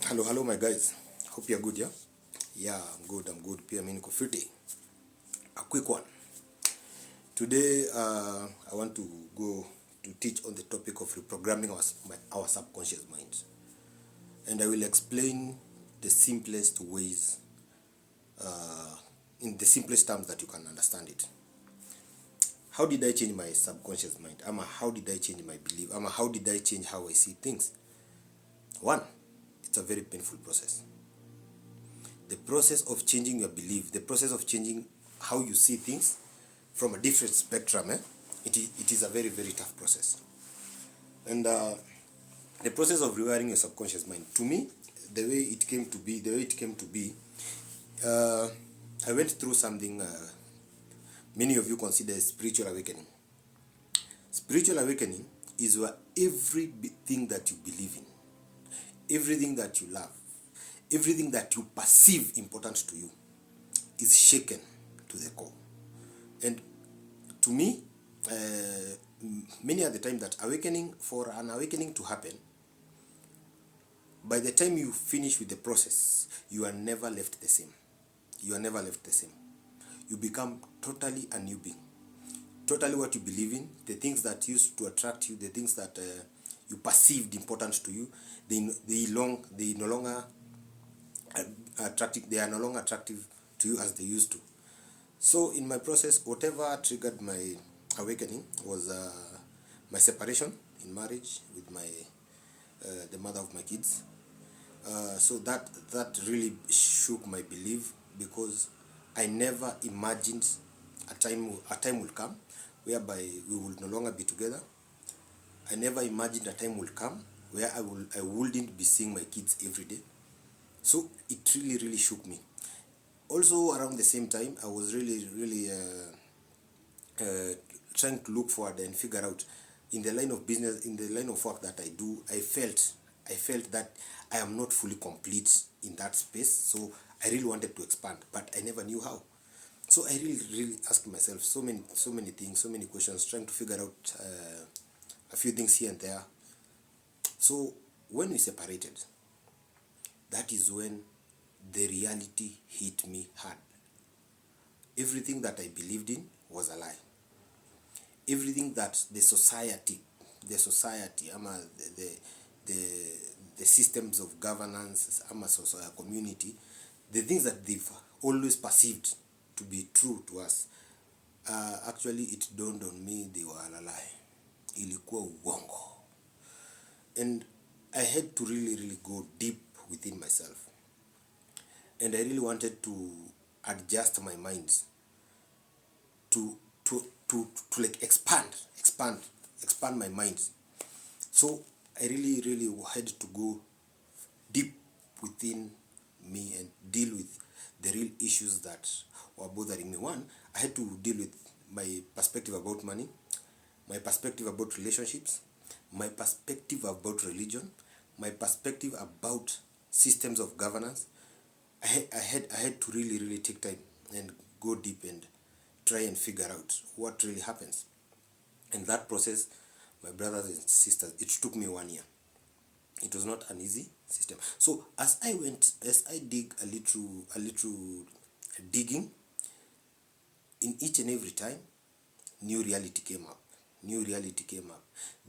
Hello my guys. Hope you're good, yeah? Yeah, I'm good. Pia mimi niko fiti. A quick one. Today I want to go to teach on the topic of reprogramming our subconscious mind. And I will explain the simplest ways, in the simplest terms that you can understand it. How did I change my subconscious mind? How did I change my belief? How did I change how I see things? One, it's a very painful process. The process of changing your belief, the process of changing how you see things from a different spectrum, it is a very, very tough process. And the process of rewiring your subconscious mind, to me, the way it came to be, I went through something many of you consider spiritual awakening. Spiritual awakening is where everything that you believe in, everything that you love, everything that you perceive important to you is shaken to the core. And to me, many are the time that for an awakening to happen, by the time you finish with the process, you are never left the same. You become totally a new being. Totally what you believe in, the things that used to attract you, the things that you perceived important to you, they no longer attractive. They are no longer attractive to you as they used to. So in my process, whatever triggered my awakening was my separation in marriage with the mother of my kids. So that really shook my belief, because I never imagined a time will come whereby we will no longer be together. I never imagined a time will come where I wouldn't be seeing my kids every day. So it really, really shook me. Also around the same time, I was really trying to look forward and figure out, in the line of business, in the line of work that I do, I felt that I am not fully complete in that space. So I really wanted to expand, but I never knew how. So I really asked myself so many things, so many questions, trying to figure out a few things here and there. So when we separated, that is when the reality hit me hard. Everything that I believed in was a lie. Everything that the society, the systems of governance, social community, the things that they've always perceived to be true to us, actually it dawned on me they were a lie. Ilikuwa uongo. And I had to really go deep within myself. And I really wanted to adjust my mind to like expand my mind. So I really had to go deep within me and deal with the real issues that were bothering me. One, I had to deal with my perspective about money, my perspective about relationships, my perspective about religion, my perspective about systems of governance. I had to really take time and go deep and try and figure out what really happens. And that process, my brothers and sisters, it took me 1 year. It was not an easy system. So as I dig a little digging, in each and every time, new reality came up.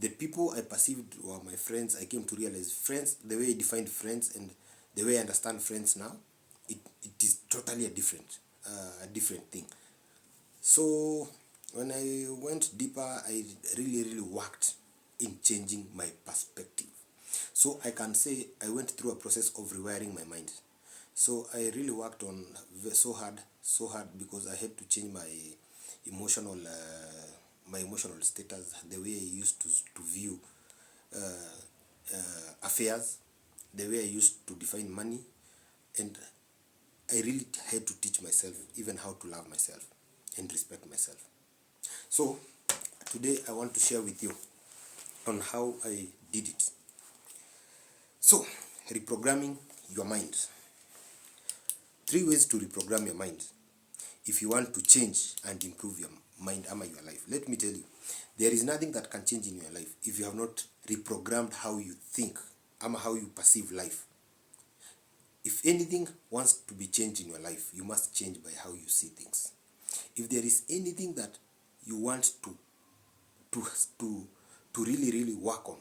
The people I perceived were my friends. I came to realize friends, the way I defined friends and the way I understand friends now, it is totally a different thing. So when I went deeper, I really worked in changing my perspective. So I can say I went through a process of rewiring my mind. So I really worked on so hard because I had to change my emotional status, the way I used to view affairs, the way I used to define money, and I really had to teach myself even how to love myself and respect myself. So today I want to share with you on how I did it. So, reprogramming your mind. 3 ways to reprogram your mind if you want to change and improve your mind and your life. Let me tell you, there is nothing that can change in your life if you have not reprogrammed how you think how you perceive life. If anything wants to be changed in your life, you must change by how you see things. If there is anything that you want to really work on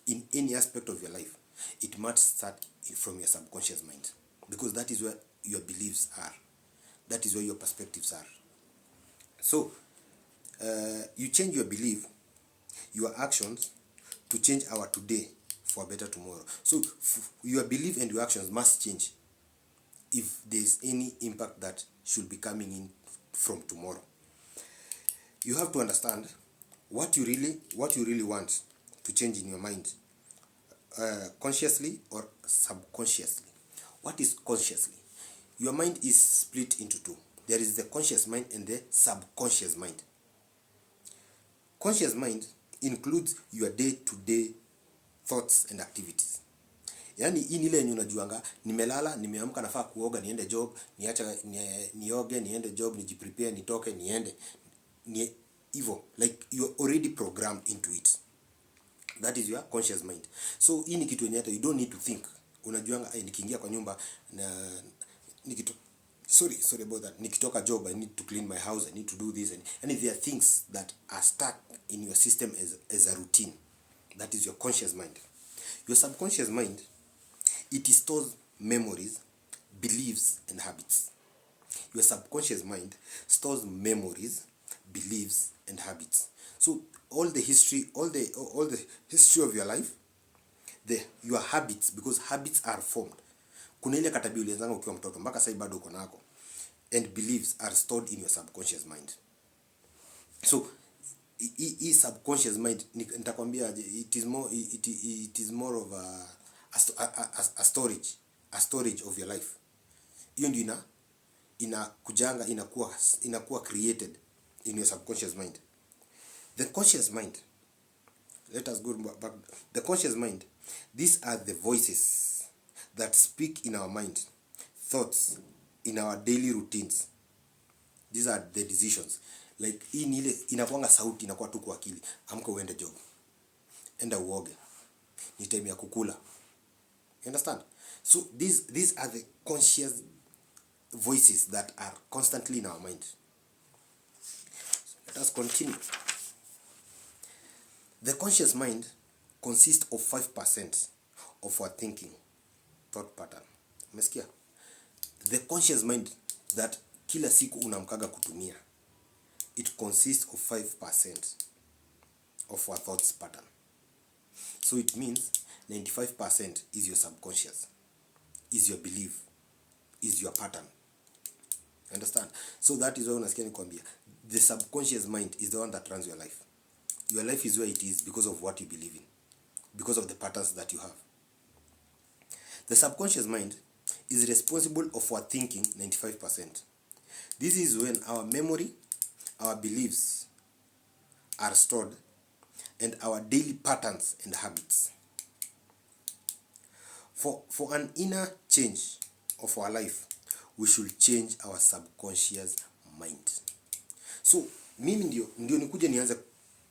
in any aspect of your life, it must start from your subconscious mind, because that is where your beliefs are. That is where your perspectives are. So you change your belief, your actions, to change our today for a better tomorrow. So your belief and your actions must change if there is any impact that should be coming in from tomorrow. You have to understand what you really want to change in your mind, consciously or subconsciously. What is consciously? Your mind is split into two. There is the conscious mind and the subconscious mind. Conscious mind includes your day-to-day thoughts and activities. Yaani hii ni ile yenye unajuanga, nimelala, nimeamka, nafaa kuoga, niende job, nioge, niende job, nijiprepare, nitoke, niende. Hivyo, like you're already programmed into it. That is your conscious mind. So hii ni kitu yenye hata you don't need to think. Unajuanga nikiingia kwa nyumba na sorry about that. Nikitoka job, I need to clean my house, I need to do this, and there are things that are stuck in your system as a routine. That is your conscious mind. Your subconscious mind, it stores memories, beliefs, and habits. Your subconscious mind stores memories, beliefs, and habits. So all the history of your life, your habits, because habits are formed. Kuna ile katabia ulianzanga ukiwa mtoto mpaka sasa bado uko nako, and beliefs are stored in your subconscious mind. So subconscious mind, nitakwambia, it is more of a storage of your life. Hiyo ndio inakujanga, inakuwa created in your subconscious mind. The conscious mind, let us go back. The conscious mind, these are the voices that speak in our mind, thoughts in our daily routines. These are the decisions. Like hii ni ile inakuanga sauti, inakuwa tu kwa akili. Amka uende job, enda uoge, ni time ya kukula. You understand? So these are the conscious voices that are constantly in our mind. So let us continue. The conscious mind consists of 5% of our thinking, thought pattern. Umesikia? The conscious mind that kila siku unamkaga kutumia, it consists of 5% of our thoughts pattern. So it means 95% is your subconscious, is your belief, is your pattern. Understand? So that is why unasikia nikwambia, the subconscious mind is the one that runs your life. Your life is where it is because of what you believe in, because of the patterns that you have. The subconscious mind is responsible of our thinking 95%. This is when our memory, our beliefs are stored, and our daily patterns and habits. For an inner change of our life, we should change our subconscious mind. So mimi ndio nikuje nianze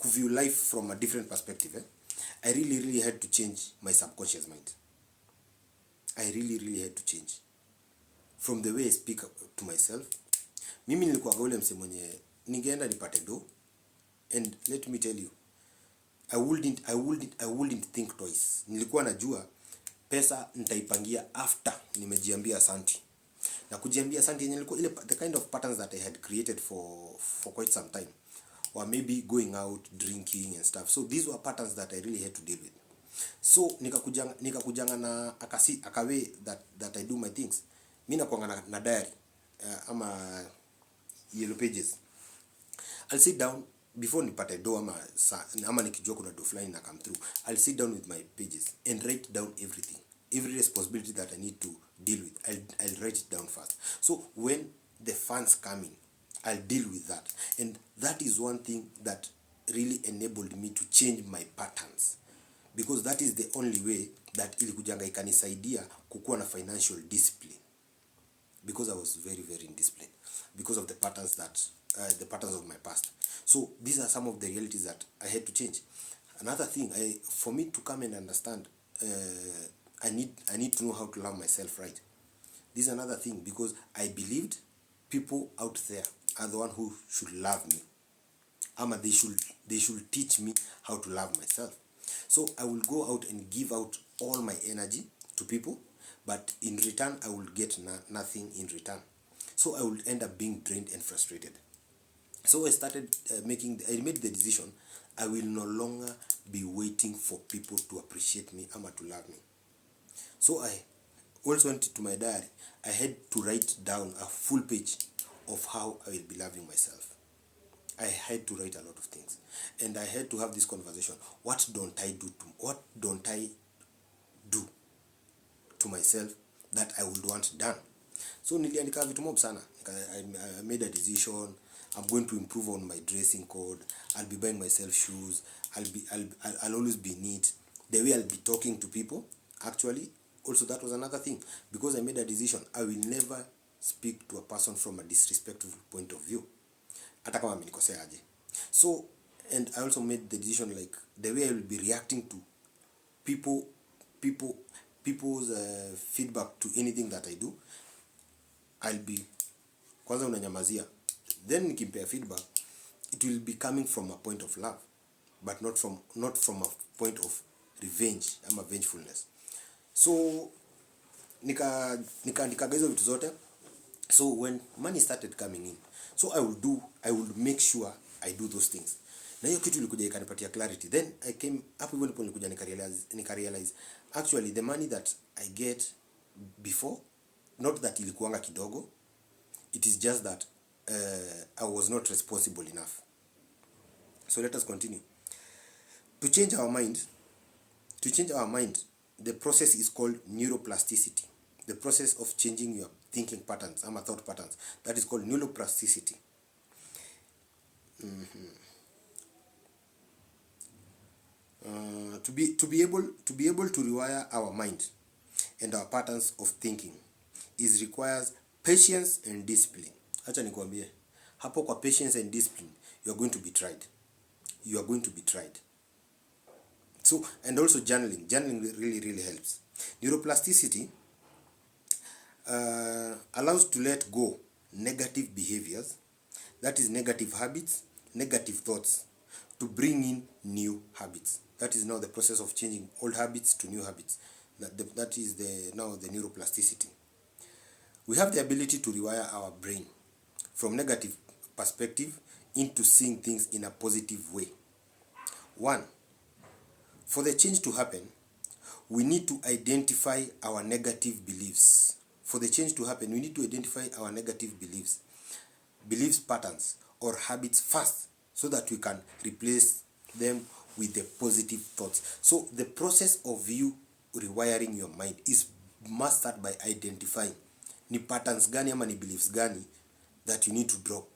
view life from a different perspective. I really had to change my subconscious mind. I really had to change from the way I speak to myself. Mimi nilikuwa ule mse mwenye ningeenda nipate do, and let me tell you, I wouldn't think twice. Nilikuwa najua pesa nitaipangia after nimejiambia asante. Na kujiambia asante yenye nilikuwa ile the kind of patterns that I had created for quite some time, or maybe going out drinking and stuff. So these were patterns that I really had to deal with. So nikakujanga na akawe that I do my things. Mimi nakuanga na diary, ama yellow pages. I'll sit down before nipate do ama nikijua kuna do flying na come through. I'll sit down with my pages and write down everything, every responsibility that I need to deal with. I'll write it down first. So when the funds come in, I'll deal with that. And that is one thing that really enabled me to change my patterns, because that is the only way that ilikujanga ikanisaidia kukuwa na financial discipline, because I was very indisciplined because of the patterns of my past. So these are some of the realities that I had to change. Another thing, for me to come and understand, I need to know how to love myself, right? This is another thing, because I believed people out there are the one who should love me. They should teach me how to love myself. So I will go out and give out all my energy to people, but in return I will get nothing in return. So I will end up being drained and frustrated. So I started I made the decision, I will no longer be waiting for people to appreciate me to love me. So I also went to my diary. I had to write down a full page of how I will be loving myself. I had to write a lot of things, and I had to have this conversation. What don't I do to myself that I would want done? So niliandika vitu mob sana. I made a decision. I'm going to improve on my dressing code. I'll be buying myself shoes. I'll always be neat. The way I'll be talking to people. Actually, also that was another thing, because I made a decision. I will never speak to a person from a disrespectful point of view. Hata kama amenikosea aje. So, and I also made the decision, like the way I will be reacting to people's feedback to anything that I do. I'll be kwanza unanyamazia. Then nikimpea feedback, it will be coming from a point of love, but not from a point of revenge ama vengefulness. So nika hizo vitu zote. So when money started coming in, so I would make sure I do those things. Na hiyo kitu ilikuja ikanipatia clarity. Then I came up even when nilikuja nika-realize actually the money that I get before, not that ilikuanga kidogo, it is just that I was not responsible enough. So let us continue. To change our mind, the process is called neuroplasticity. The process of changing your thinking patterns, thought patterns. That is called neuroplasticity. To be able to rewire our mind and our patterns of thinking requires patience and discipline. Acha nikwambie, hapo kwa patience and discipline, you are going to be tried. So, and also journaling really helps. Neuroplasticity allows to let go negative behaviors, that is negative habits, negative thoughts, to bring in new habits. That is now the process of changing old habits to new habits. That is now the neuroplasticity. We have the ability to rewire our brain from negative perspective into seeing things in a positive way. 1. For the change to happen, we need to identify our negative beliefs. Beliefs patterns or habits first, so that we can replace them with the positive thoughts. So the process of you rewiring your mind must start by identifying ni patterns gani ama ni beliefs gani that you need to drop,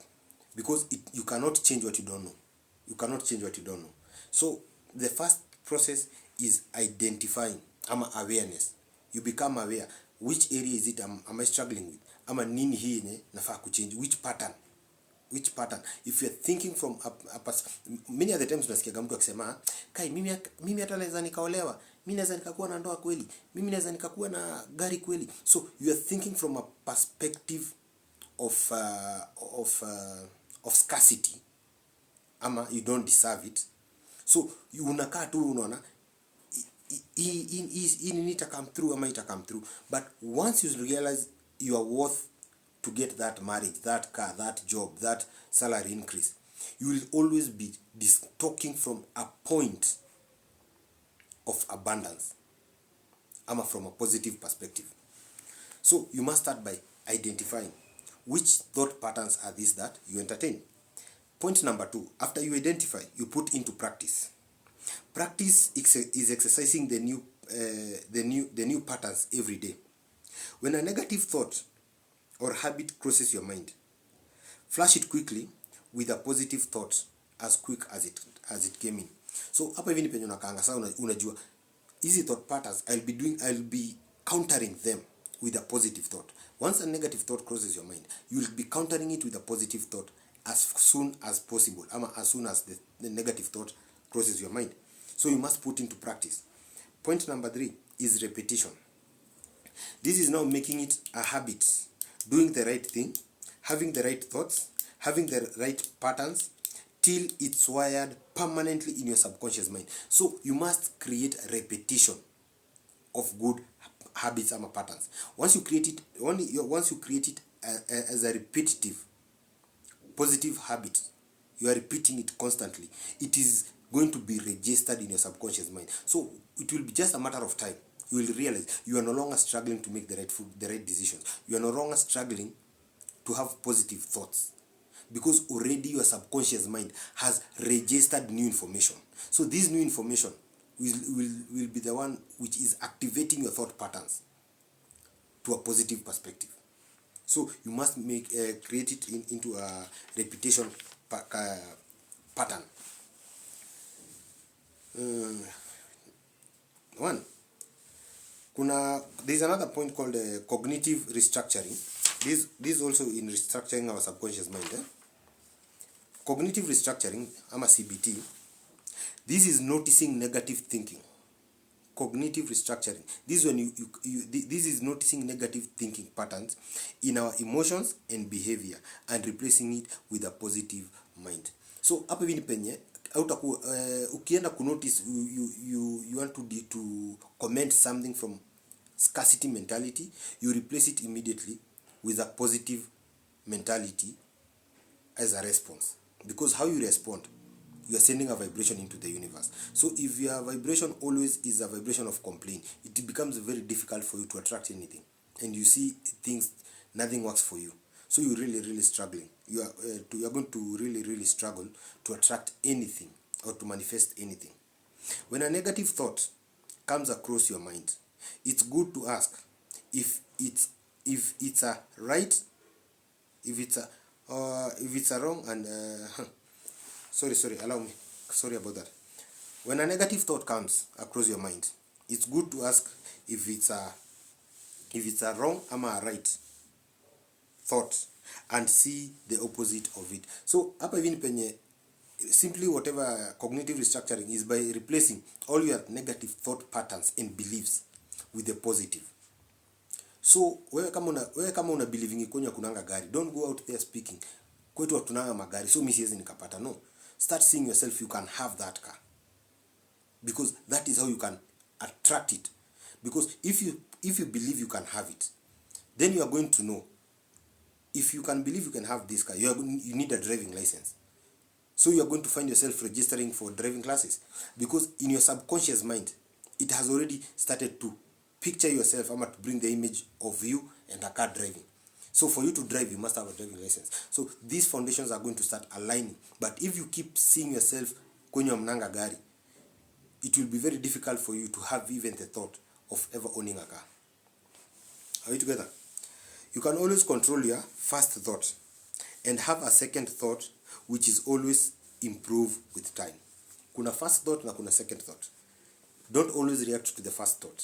because you cannot change what you don't know. So the first process is identifying awareness. You become aware, which area is it am I struggling with, ama nini hii yenye nafaa kuchange, which pattern. If you're thinking from many other times unasikia mtu akisema kai mimi hata naweza nikaolewa, mimi naweza nikakuwa na ndoa kweli, mimi naweza nikakuwa na gari kweli. So you are thinking from a perspective of scarcity, ama you don't deserve it. So unakaa tu unaona hii nita come through ama ita come through. But once you realize you are worth to get that marriage, that car, that job, that salary increase, you will always be talking from a point of abundance, ama from a positive perspective. So you must start by identifying which thought patterns are these that you entertain. Point number 2, after you identify, you put into practice. Practice is exercising the new patterns every day. When a negative thought or habit crosses your mind, flash it quickly with a positive thought as quick as it came in. So hapa hivi ni penye unakaanga sasa unajua easy thought patterns I'll be countering them with a positive thought. Once a negative thought crosses your mind, you will be countering it with a positive thought as soon as possible, as soon as the negative thought crosses your mind. So you must put into practice. Point number 3, is repetition. This is now making it a habit, doing the right thing, having the right thoughts, having the right patterns, till it's wired permanently in your subconscious mind. So you must create a repetition of good habits and patterns. Once you create it as a repetitive positive habit, you are repeating it constantly, it is going to be registered in your subconscious mind. So it will be just a matter of time. You will realize you are no longer struggling to make the right decisions. You are no longer struggling to have positive thoughts, because already your subconscious mind has registered new information. So this new information will be the one which is activating your thought patterns to a positive perspective. So you must create it into a repetition pattern. There's another point called cognitive restructuring. This also in restructuring our subconscious mind. Cognitive restructuring, ama CBT. This is noticing negative thinking. Cognitive restructuring. This is when this is noticing negative thinking patterns in our emotions and behavior and replacing it with a positive mind. So hapa hivi ni penye ukienda kunotice you want to comment something from scarcity mentality, you replace it immediately with a positive mentality as a response. Because how you respond, you are sending a vibration into the universe. So if your vibration always is a vibration of complaint, it becomes very difficult for you to attract anything. And you see things, nothing works for you. So you're really struggling. You are going to really struggle to attract anything or to manifest anything. When a negative thought comes across your mind, it's good to ask if it's a right, if it's a wrong, and sorry about that. When a negative thought comes across your mind, it's good to ask if it's a wrong or a right thought, and see the opposite of it. So hapa hivi penye simply whatever cognitive restructuring is by replacing all your negative thought patterns and beliefs with the positive. So wewe kama una believing ikonya kunanga gari, don't go out there speaking kwetu hatunanga magari, so mimi siwezi nikapata. No, start seeing yourself you can have that car, because that is how you can attract it. Because if you believe you can have it, then you are going to know. If you can believe you can have this car, you need a driving license. So you are going to find yourself registering for driving classes, because in your subconscious mind it has already started to picture yourself, to bring the image of you and a car driving. So for you to drive, you must have a driving license. So these foundations are going to start aligning. But if you keep seeing yourself kwenye mnanga gari, it will be very difficult for you to have even the thought of ever owning a car. Are we together? You can always control your first thought and have a second thought which is always improve with time. Kuna first thought na kuna second thought. Don't always react to the first thought.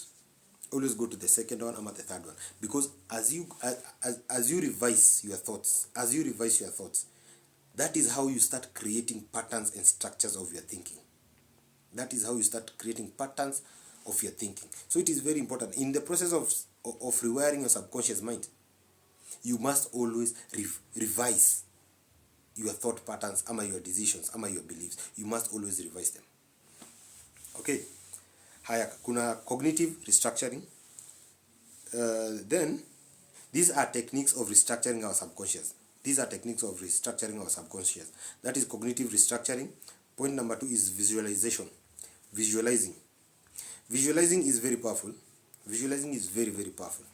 Always go to the second one or the third one. Because as you revise your thoughts, that is how you start creating patterns and structures of your thinking. That is how you start creating patterns of your thinking. So it is very important. In the process of rewiring your subconscious mind, you must always revise your thought patterns, your decisions, your beliefs. You must always revise them. Okay. Haya, kuna cognitive restructuring. Then, these are techniques of restructuring our subconscious. That is cognitive restructuring. Point number 2 is visualization. Visualizing is very powerful. Visualizing is very powerful.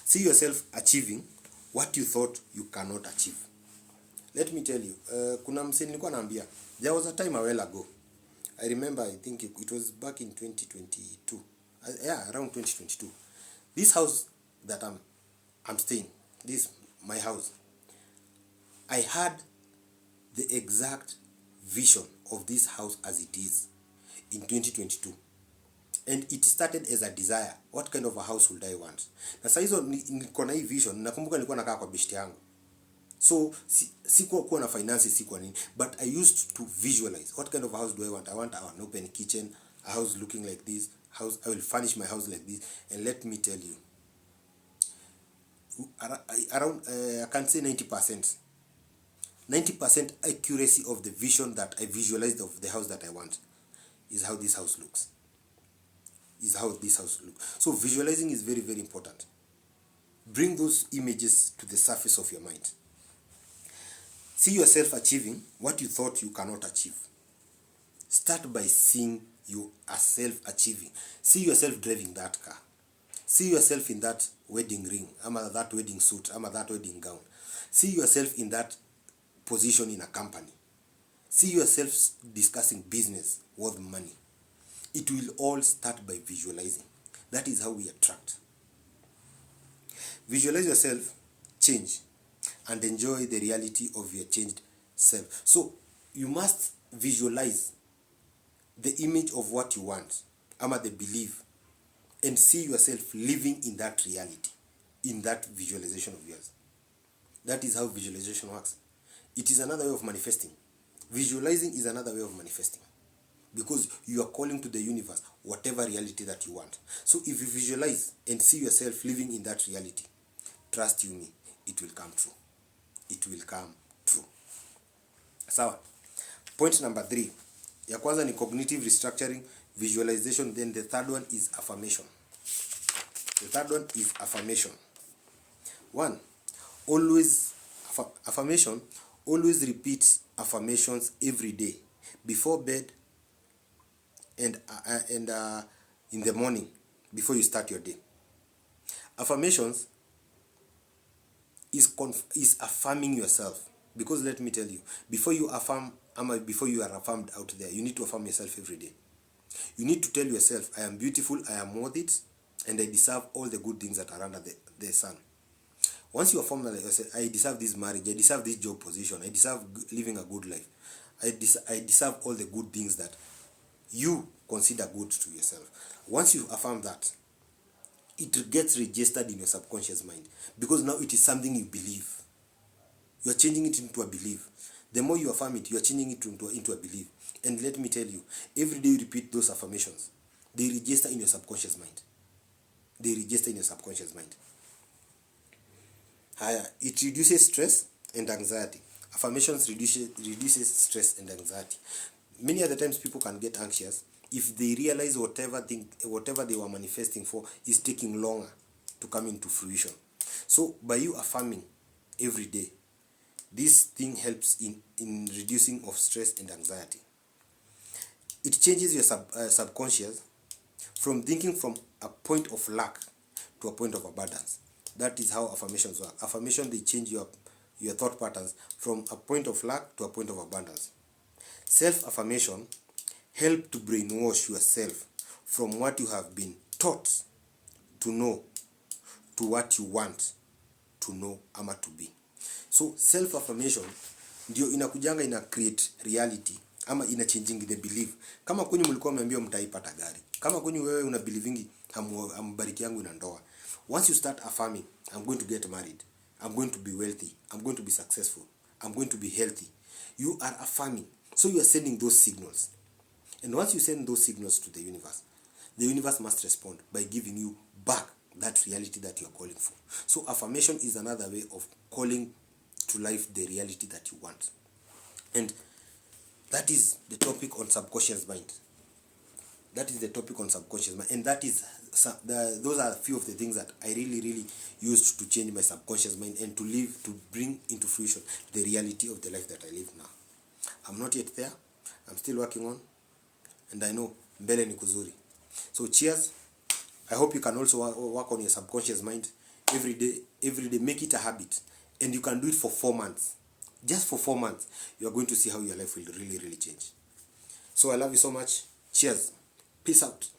See yourself achieving what you thought you cannot achieve. Let me tell you, kuna msee nilikuwa naambia, there was a time a while ago. I remember, I think it was back in 2022. Around 2022. This house that I'm staying, my house, I had the exact vision of this house as it is in 2022. And it started as a desire. What kind of a house would I want? Na saa hizo niko na hii vision, nakumbuka nilikuwa nakaa kwa beshte yangu. So sikuwa na finances, sikuwa nini, but I used to visualize what kind of a house do I want. I want an open kitchen, a house looking like this, house, I will furnish my house like this. And let me tell you, around I can say 90% accuracy of the vision that I visualized of the house that I want is how this house looks. So visualizing is very, very important. Bring those images to the surface of your mind. See yourself achieving what you thought you cannot achieve. Start by seeing you as self-achieving. See yourself driving that car. See yourself in that wedding ring, that wedding suit, that wedding gown. See yourself in that position in a company. See yourself discussing business worth money. It will all start by visualizing. That is how we attract. Visualize yourself, change, and enjoy the reality of your changed self. So you must visualize the image of what you want, the belief, and see yourself living in that reality, in that visualization of yours. That is how visualization works. It is another way of manifesting. Visualizing is another way of manifesting, because you are calling to the universe whatever reality that you want. So if you visualize and see yourself living in that reality, trust you me, it will come true. It will come true. Sawa. Point number 3. Ya kwanza ni cognitive restructuring, visualization. Then the third one is affirmation. One, affirmation. Always repeat affirmations every day, before bed and in the morning, before you start your day. Affirmations is affirming yourself, because let me tell you, before you are affirmed out there, you need to affirm yourself every day. You need to tell yourself, I am beautiful, I am worth it, and I deserve all the good things that are under the sun. Once you affirm yourself, I deserve this marriage, I deserve this job position, I deserve living a good life, I deserve all the good things that you consider good to yourself. Once you affirm that, it gets registered in your subconscious mind, because now it is something you believe. You are changing it into a belief. The more you affirm it, you are changing it into a belief. And let me tell you, every day you repeat those affirmations, they register in your subconscious mind. It reduces stress and anxiety. Affirmations reduces stress and anxiety. Many other times people can get anxious if they realize whatever they were manifesting for is taking longer to come into fruition. So by you affirming every day, this thing helps in reducing of stress and anxiety. It changes your subconscious from thinking from a point of lack to a point of abundance. That is how affirmations work. Affirmation, they change your thought patterns from a point of lack to a point of abundance. Self-affirmation help to brainwash yourself from what you have been taught to know to what you want to know ama to be. So self-affirmation ndio inakujanga ina create reality ama ina changing the belief. Kama kwenye mlikuwa mmeambiwa mtaipata gari, kama kwenye wewe una believing ambariki yangu ina ndoa, once you start affirming, I'm going to get married, I'm going to be wealthy, I'm going to be successful, I'm going to be healthy, you are affirming. So you are sending those signals. And once you send those signals to the universe must respond by giving you back that reality that you are calling for. So affirmation is another way of calling to life the reality that you want. And that is the topic on subconscious mind. And that is those are a few of the things that I really used to change my subconscious mind and to bring into fruition the reality of the life that I live now. I'm not yet there. I'm still working on, and I know mbele ni kuzuri. So cheers. I hope you can also work on your subconscious mind every day. Make it a habit, and you can do it for 4 months. Just for 4 months, you are going to see how your life will really change. So I love you so much. Cheers. Peace out.